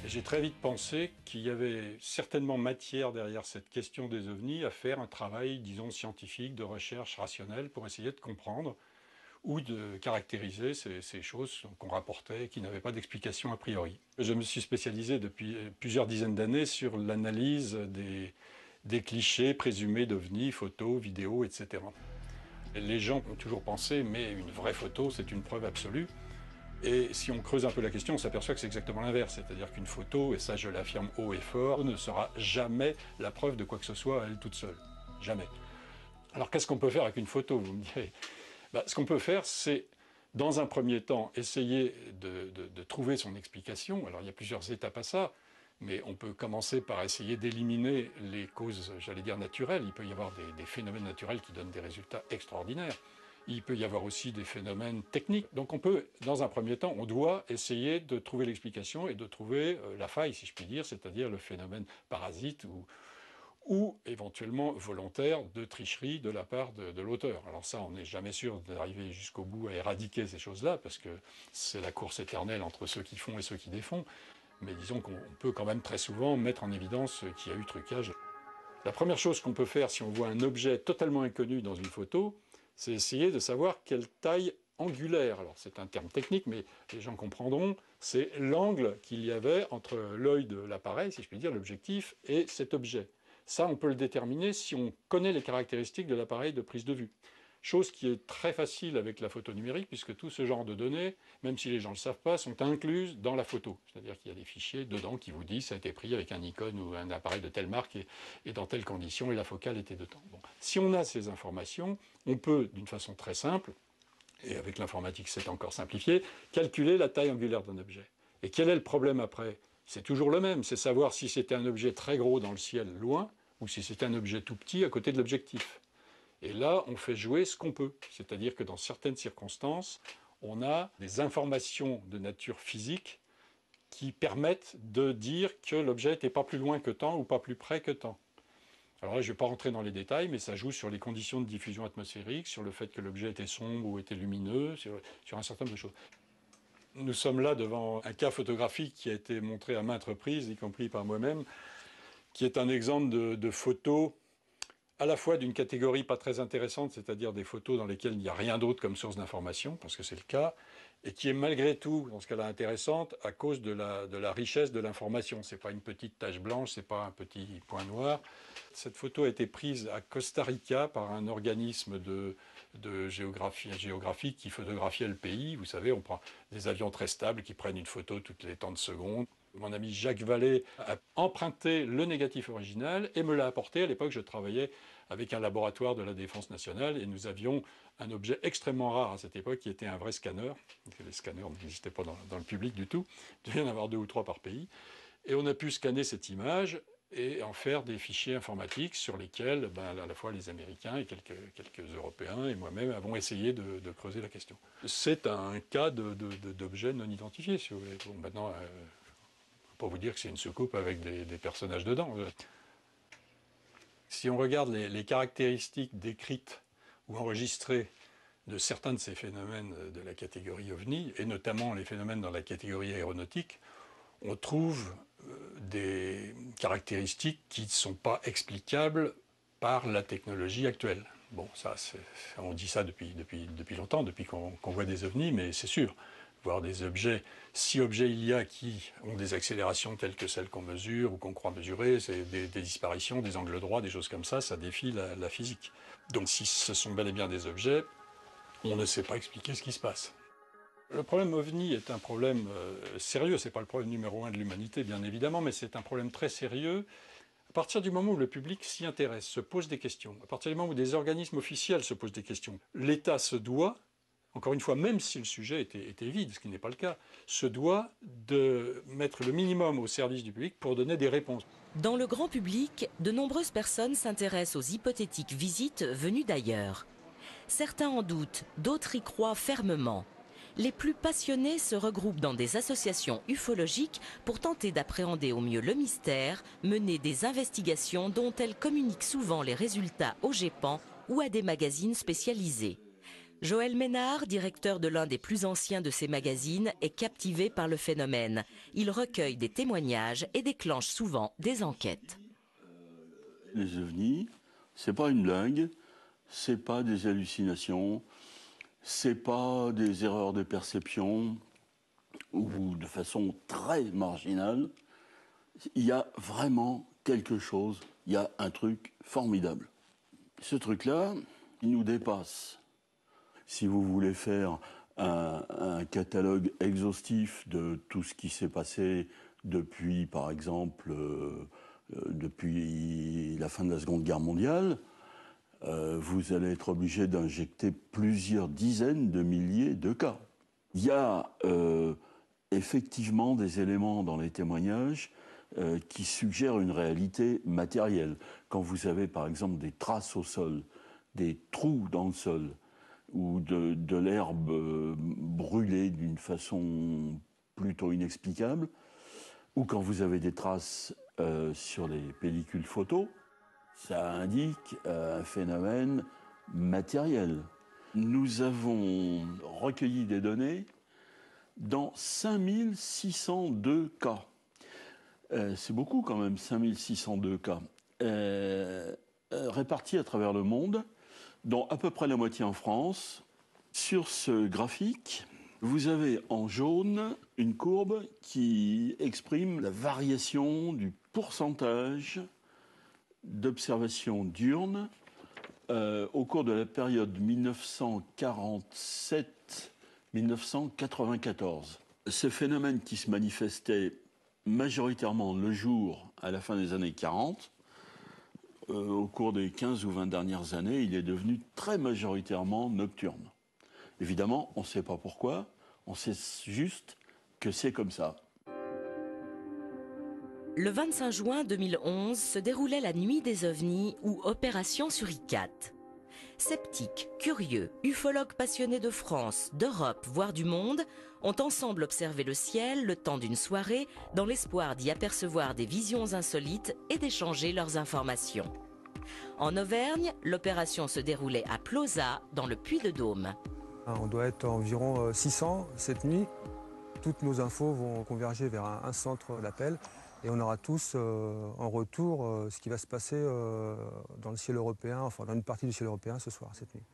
J'ai très vite pensé qu'il y avait certainement matière derrière cette question des ovnis à faire un travail, disons, scientifique, de recherche rationnelle pour essayer de comprendre ou de caractériser ces choses qu'on rapportait et qui n'avaient pas d'explication a priori. Je me suis spécialisé depuis plusieurs dizaines d'années sur l'analyse des clichés présumés d'ovnis, photos, vidéos, etc. Les gens ont toujours pensé, mais une vraie photo, c'est une preuve absolue. Et si on creuse un peu la question, on s'aperçoit que c'est exactement l'inverse. C'est-à-dire qu'une photo, et ça je l'affirme haut et fort, ne sera jamais la preuve de quoi que ce soit à elle toute seule. Jamais. Alors qu'est-ce qu'on peut faire avec une photo, vous me direz ? Ce qu'on peut faire, c'est, dans un premier temps, essayer de trouver son explication. Alors, il y a plusieurs étapes à ça, mais on peut commencer par essayer d'éliminer les causes, j'allais dire, naturelles. Il peut y avoir des phénomènes naturels qui donnent des résultats extraordinaires. Il peut y avoir aussi des phénomènes techniques. Donc, on peut, dans un premier temps, on doit essayer de trouver l'explication et de trouver la faille, si je puis dire, c'est-à-dire le phénomène parasite ou éventuellement volontaire de tricherie de la part de l'auteur. Alors ça, on n'est jamais sûr d'arriver jusqu'au bout à éradiquer ces choses-là, parce que c'est la course éternelle entre ceux qui font et ceux qui défont. Mais disons qu'on peut quand même très souvent mettre en évidence qu'il y a eu trucage. La première chose qu'on peut faire si on voit un objet totalement inconnu dans une photo, c'est essayer de savoir quelle taille angulaire. Alors c'est un terme technique, mais les gens comprendront, c'est l'angle qu'il y avait entre l'œil de l'appareil, si je puis dire, l'objectif, et cet objet. Ça, on peut le déterminer si on connaît les caractéristiques de l'appareil de prise de vue. Chose qui est très facile avec la photo numérique, puisque tout ce genre de données, même si les gens ne le savent pas, sont incluses dans la photo. C'est-à-dire qu'il y a des fichiers dedans qui vous disent ça a été pris avec un Nikon ou un appareil de telle marque et dans telles conditions, et la focale était dedans. Bon. Si on a ces informations, on peut, d'une façon très simple, et avec l'informatique c'est encore simplifié, calculer la taille angulaire d'un objet. Et quel est le problème après ? C'est toujours le même, c'est savoir si c'était un objet très gros dans le ciel, loin, ou si c'était un objet tout petit à côté de l'objectif. Et là, on fait jouer ce qu'on peut. C'est-à-dire que dans certaines circonstances, on a des informations de nature physique qui permettent de dire que l'objet n'était pas plus loin que tant ou pas plus près que tant. Alors là, je ne vais pas rentrer dans les détails, mais ça joue sur les conditions de diffusion atmosphérique, sur le fait que l'objet était sombre ou était lumineux, sur un certain nombre de choses. Nous sommes là devant un cas photographique qui a été montré à maintes reprises, y compris par moi-même, qui est un exemple de photos à la fois d'une catégorie pas très intéressante, c'est-à-dire des photos dans lesquelles il n'y a rien d'autre comme source d'information, parce que c'est le cas, et qui est malgré tout, dans ce cas-là, intéressante à cause de la richesse de l'information. Ce n'est pas une petite tache blanche, ce n'est pas un petit point noir. Cette photo a été prise à Costa Rica par un organisme de géographique qui photographiait le pays. Vous savez, on prend des avions très stables qui prennent une photo toutes les temps de secondes. Mon ami Jacques Vallée a emprunté le négatif original et me l'a apporté. À l'époque, je travaillais avec un laboratoire de la Défense nationale et nous avions un objet extrêmement rare à cette époque qui était un vrai scanner. Les scanners n'existaient pas dans le public du tout. Il devait y en avoir 2 ou 3 par pays. Et on a pu scanner cette image et en faire des fichiers informatiques sur lesquels à la fois les Américains et quelques Européens et moi-même avons essayé de creuser la question. C'est un cas d'objet non identifié, si vous voulez. Bon, maintenant, on ne peut pas vous dire que c'est une soucoupe avec des personnages dedans. Si on regarde les caractéristiques décrites ou enregistrées de certains de ces phénomènes de la catégorie OVNI, et notamment les phénomènes dans la catégorie aéronautique, on trouve des caractéristiques qui ne sont pas explicables par la technologie actuelle. Bon, ça, on dit ça depuis longtemps, depuis qu'on voit des ovnis, mais c'est sûr, voir des objets, si objets il y a qui ont des accélérations telles que celles qu'on mesure ou qu'on croit mesurer, c'est des disparitions, des angles droits, des choses comme ça défie la physique. Donc si ce sont bel et bien des objets, on ne sait pas expliquer ce qui se passe. Le problème OVNI est un problème sérieux, ce n'est pas le problème numéro 1 de l'humanité bien évidemment, mais c'est un problème très sérieux. À partir du moment où le public s'y intéresse, se pose des questions, à partir du moment où des organismes officiels se posent des questions, l'État se doit encore une fois, même si le sujet était vide, ce qui n'est pas le cas, se doit de mettre le minimum au service du public pour donner des réponses. Dans le grand public, de nombreuses personnes s'intéressent aux hypothétiques visites venues d'ailleurs. Certains en doutent, d'autres y croient fermement. Les plus passionnés se regroupent dans des associations ufologiques pour tenter d'appréhender au mieux le mystère, mener des investigations dont elles communiquent souvent les résultats au GEPAN ou à des magazines spécialisés. Joël Ménard, directeur de l'un des plus anciens de ces magazines, est captivé par le phénomène. Il recueille des témoignages et déclenche souvent des enquêtes. Les ovnis, c'est pas une blague, c'est pas des hallucinations, c'est pas des erreurs de perception ou de façon très marginale. Il y a vraiment quelque chose, il y a un truc formidable. Ce truc-là, il nous dépasse. Si vous voulez faire un catalogue exhaustif de tout ce qui s'est passé depuis, par exemple, depuis la fin de la Seconde Guerre mondiale, vous allez être obligé d'injecter plusieurs dizaines de milliers de cas. Il y a effectivement des éléments dans les témoignages qui suggèrent une réalité matérielle. Quand vous avez, par exemple, des traces au sol, des trous dans le sol, ou de l'herbe brûlée d'une façon plutôt inexplicable, ou quand vous avez des traces sur les pellicules photos, ça indique un phénomène matériel. Nous avons recueilli des données dans 5602 cas. C'est beaucoup quand même, 5602 cas, répartis à travers le monde, dont à peu près la moitié en France. Sur ce graphique, vous avez en jaune une courbe qui exprime la variation du pourcentage d'observations diurnes au cours de la période 1947-1994. Ce phénomène qui se manifestait majoritairement le jour à la fin des années 40, au cours des 15 ou 20 dernières années, il est devenu très majoritairement nocturne. Évidemment, on ne sait pas pourquoi, on sait juste que c'est comme ça. Le 25 juin 2011 se déroulait la Nuit des ovnis ou Opération Suricat. Sceptiques, curieux, ufologues passionnés de France, d'Europe, voire du monde, ont ensemble observé le ciel le temps d'une soirée dans l'espoir d'y apercevoir des visions insolites et d'échanger leurs informations. En Auvergne, l'opération se déroulait à Plauzat, dans le Puy-de-Dôme. On doit être environ 600 cette nuit. Toutes nos infos vont converger vers un centre d'appel et on aura tous en retour ce qui va se passer dans le ciel européen, enfin dans une partie du ciel européen ce soir, cette nuit.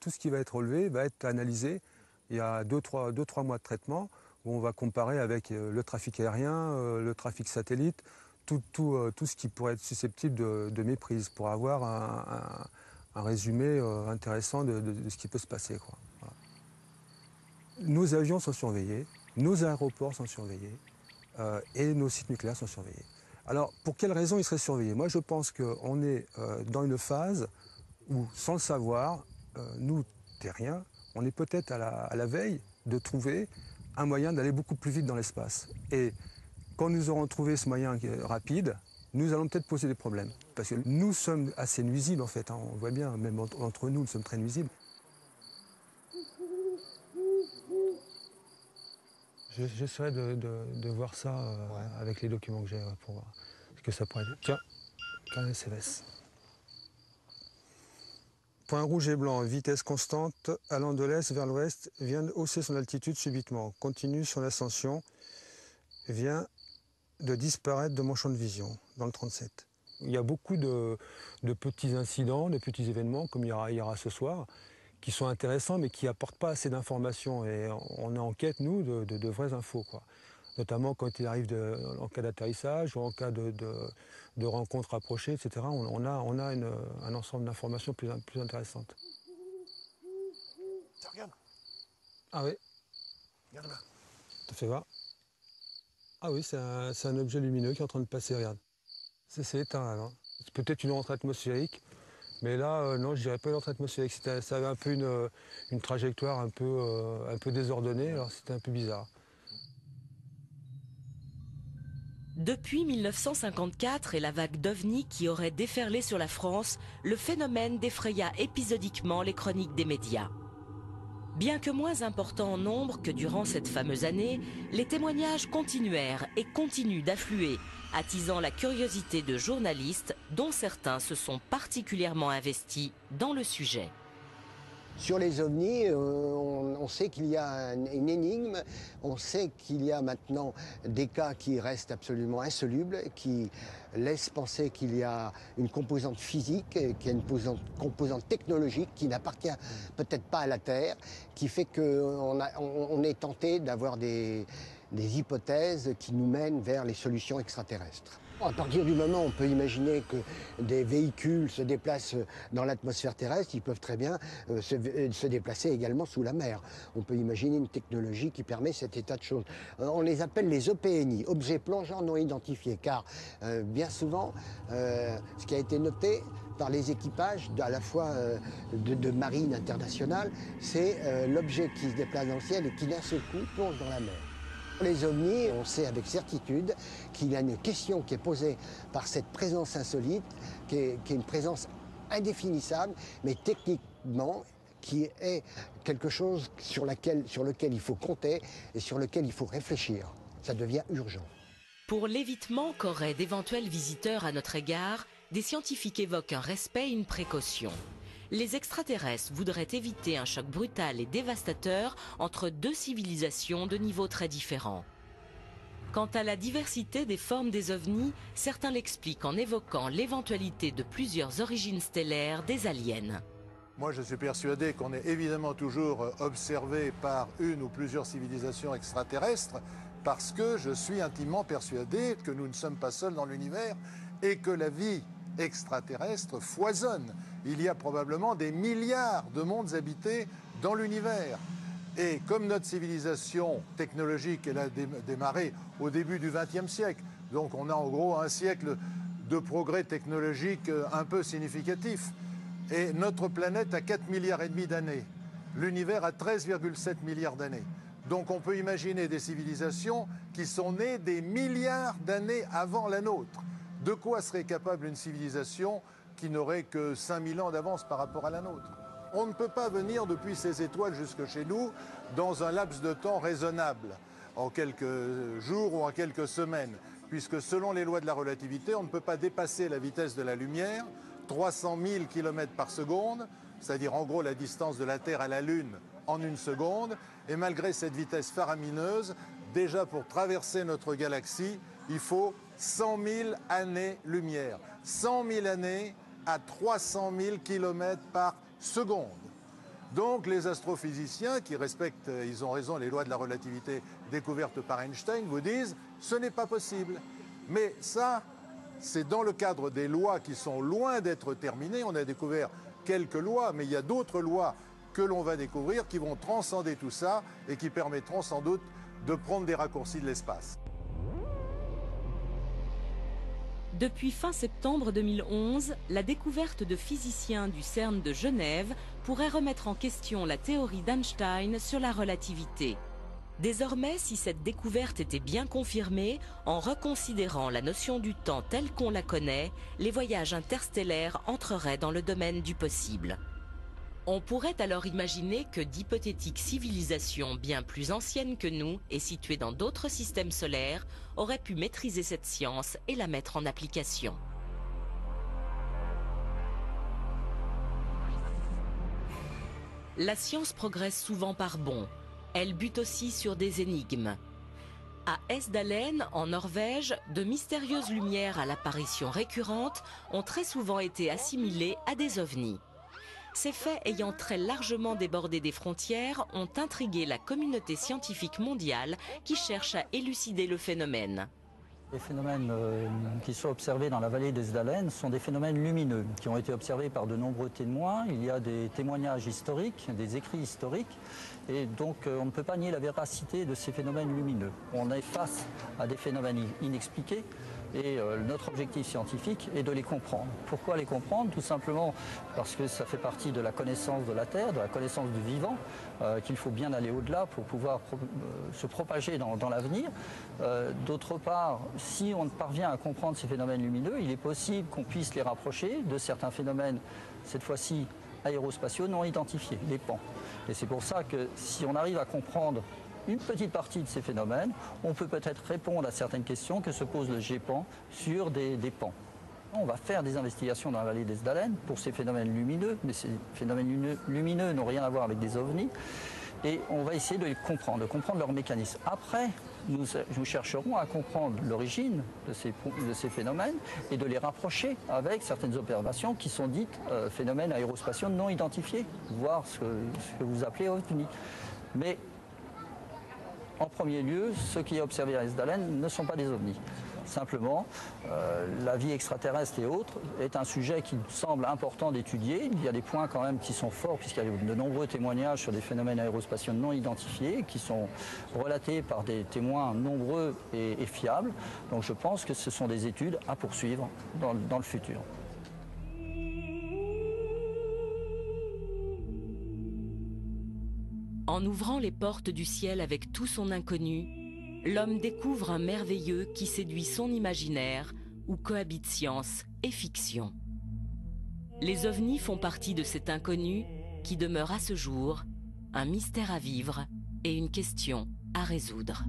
Tout ce qui va être relevé va être analysé. Il y a 2-3 mois de traitement où on va comparer avec le trafic aérien, le trafic satellite, tout ce qui pourrait être susceptible de méprise pour avoir un résumé intéressant de ce qui peut se passer, quoi. Voilà. Nos avions sont surveillés, nos aéroports sont surveillés et nos sites nucléaires sont surveillés. Alors, pour quelles raisons ils seraient surveillés? Moi, je pense qu'on est dans une phase où, sans le savoir, nous, terriens, on est peut-être à la veille de trouver un moyen d'aller beaucoup plus vite dans l'espace. Et quand nous aurons trouvé ce moyen rapide, nous allons peut-être poser des problèmes. Parce que nous sommes assez nuisibles, en fait. Hein. On voit bien, même entre nous, nous sommes très nuisibles. J'essaierai de voir ça avec les documents que j'ai pour voir ce que ça pourrait être. Tiens, un SLS. Point rouge et blanc, vitesse constante, allant de l'est vers l'ouest, vient hausser son altitude subitement. Continue son ascension, vient de disparaître de mon champ de vision, dans le 37. Il y a beaucoup de petits incidents, de petits événements, comme il y aura ce soir, qui sont intéressants, mais qui n'apportent pas assez d'informations. Et on est en quête, nous, de vraies infos, quoi. Notamment quand il arrive en cas d'atterrissage ou en cas de rencontres rapprochées, etc. On a un ensemble d'informations plus intéressantes. Ça regarde. Ah oui. Regarde là. Tu fais voir. Ah oui, c'est un objet lumineux qui est en train de passer, regarde. C'est éteint, là. C'est peut-être une rentrée atmosphérique, Mais là, non, je dirais pas une entrée atmosphérique. Ça avait un peu une trajectoire un peu désordonnée, alors c'était un peu bizarre. Depuis 1954 et la vague d'OVNI qui aurait déferlé sur la France, le phénomène défraya épisodiquement les chroniques des médias. Bien que moins important en nombre que durant cette fameuse année, les témoignages continuèrent et continuent d'affluer, attisant la curiosité de journalistes dont certains se sont particulièrement investis dans le sujet. Sur les ovnis, on sait qu'il y a une énigme, on sait qu'il y a maintenant des cas qui restent absolument insolubles, qui laissent penser qu'il y a une composante physique, qu'il y a une composante technologique qui n'appartient peut-être pas à la Terre, qui fait qu'on est tenté d'avoir des hypothèses qui nous mènent vers les solutions extraterrestres. À partir du moment où on peut imaginer que des véhicules se déplacent dans l'atmosphère terrestre, ils peuvent très bien se déplacer également sous la mer. On peut imaginer une technologie qui permet cet état de choses. On les appelle les OPNI, objets plongeants non identifiés, car bien souvent, ce qui a été noté par les équipages, à la fois de marine internationale, c'est l'objet qui se déplace dans le ciel et qui d'un seul coup plonge dans la mer. Les ovnis, on sait avec certitude qu'il y a une question qui est posée par cette présence insolite, qui est une présence indéfinissable, mais techniquement qui est quelque chose sur lequel il faut compter et sur lequel il faut réfléchir. Ça devient urgent. Pour l'évitement qu'auraient d'éventuels visiteurs à notre égard, des scientifiques évoquent un respect et une précaution. Les extraterrestres voudraient éviter un choc brutal et dévastateur entre deux civilisations de niveaux très différents. Quant à la diversité des formes des ovnis, certains l'expliquent en évoquant l'éventualité de plusieurs origines stellaires des aliens. Moi, je suis persuadé qu'on est évidemment toujours observé par une ou plusieurs civilisations extraterrestres parce que je suis intimement persuadé que nous ne sommes pas seuls dans l'univers et que la vie extraterrestre foisonne. Il y a probablement des milliards de mondes habités dans l'univers. Et comme notre civilisation technologique, elle a démarré au début du XXe siècle, donc on a en gros un siècle de progrès technologique un peu significatif. Et notre planète a 4,5 milliards d'années. L'univers a 13,7 milliards d'années. Donc on peut imaginer des civilisations qui sont nées des milliards d'années avant la nôtre. De quoi serait capable une civilisation qui n'aurait que 5000 ans d'avance par rapport à la nôtre? On ne peut pas venir depuis ces étoiles jusque chez nous dans un laps de temps raisonnable, en quelques jours ou en quelques semaines, puisque selon les lois de la relativité, on ne peut pas dépasser la vitesse de la lumière, 300 000 km par seconde, c'est-à-dire en gros la distance de la Terre à la Lune en une seconde, et malgré cette vitesse faramineuse, déjà pour traverser notre galaxie, il faut 100 000 années-lumière. 100 000 années à 300 000 km par seconde. Donc les astrophysiciens qui respectent, ils ont raison, les lois de la relativité découvertes par Einstein, vous disent ce n'est pas possible. Mais ça, c'est dans le cadre des lois qui sont loin d'être terminées. On a découvert quelques lois, mais il y a d'autres lois que l'on va découvrir qui vont transcender tout ça et qui permettront sans doute de prendre des raccourcis de l'espace. Depuis fin septembre 2011, la découverte de physiciens du CERN de Genève pourrait remettre en question la théorie d'Einstein sur la relativité. Désormais, si cette découverte était bien confirmée, en reconsidérant la notion du temps telle qu'on la connaît, les voyages interstellaires entreraient dans le domaine du possible. On pourrait alors imaginer que d'hypothétiques civilisations bien plus anciennes que nous et situées dans d'autres systèmes solaires auraient pu maîtriser cette science et la mettre en application. La science progresse souvent par bonds. Elle bute aussi sur des énigmes. À Esdalen, en Norvège, de mystérieuses lumières à l'apparition récurrente ont très souvent été assimilées à des ovnis. Ces faits ayant très largement débordé des frontières ont intrigué la communauté scientifique mondiale qui cherche à élucider le phénomène. Les phénomènes qui sont observés dans la vallée d'Esdalen sont des phénomènes lumineux qui ont été observés par de nombreux témoins. Il y a des témoignages historiques, des écrits historiques, et donc on ne peut pas nier la véracité de ces phénomènes lumineux. On est face à des phénomènes inexpliqués, Et notre objectif scientifique est de les comprendre. Pourquoi les comprendre? Tout simplement parce que ça fait partie de la connaissance de la Terre, de la connaissance du vivant, qu'il faut bien aller au-delà pour pouvoir se propager dans l'avenir. D'autre part, si on parvient à comprendre ces phénomènes lumineux, il est possible qu'on puisse les rapprocher de certains phénomènes, cette fois-ci aérospatiaux non identifiés, les PAN. Et c'est pour ça que si on arrive à comprendre une petite partie de ces phénomènes, on peut peut-être répondre à certaines questions que se pose le GEPAN sur des PAN. On va faire des investigations dans la vallée des Esdalen pour ces phénomènes lumineux, mais ces phénomènes lumineux n'ont rien à voir avec des ovnis, et on va essayer de les comprendre, de comprendre leur mécanisme. Après, nous chercherons à comprendre l'origine de ces phénomènes et de les rapprocher avec certaines observations qui sont dites phénomènes aérospatiaux non identifiés, voire ce que vous appelez ovnis. Mais en premier lieu, ce qui est observé à Esdalen ne sont pas des ovnis. Simplement, la vie extraterrestre et autres est un sujet qui semble important d'étudier. Il y a des points quand même qui sont forts, puisqu'il y a de nombreux témoignages sur des phénomènes aérospatiaux non identifiés, qui sont relatés par des témoins nombreux et fiables. Donc je pense que ce sont des études à poursuivre dans le futur. En ouvrant les portes du ciel avec tout son inconnu, l'homme découvre un merveilleux qui séduit son imaginaire, où cohabitent science et fiction. Les ovnis font partie de cet inconnu qui demeure à ce jour un mystère à vivre et une question à résoudre.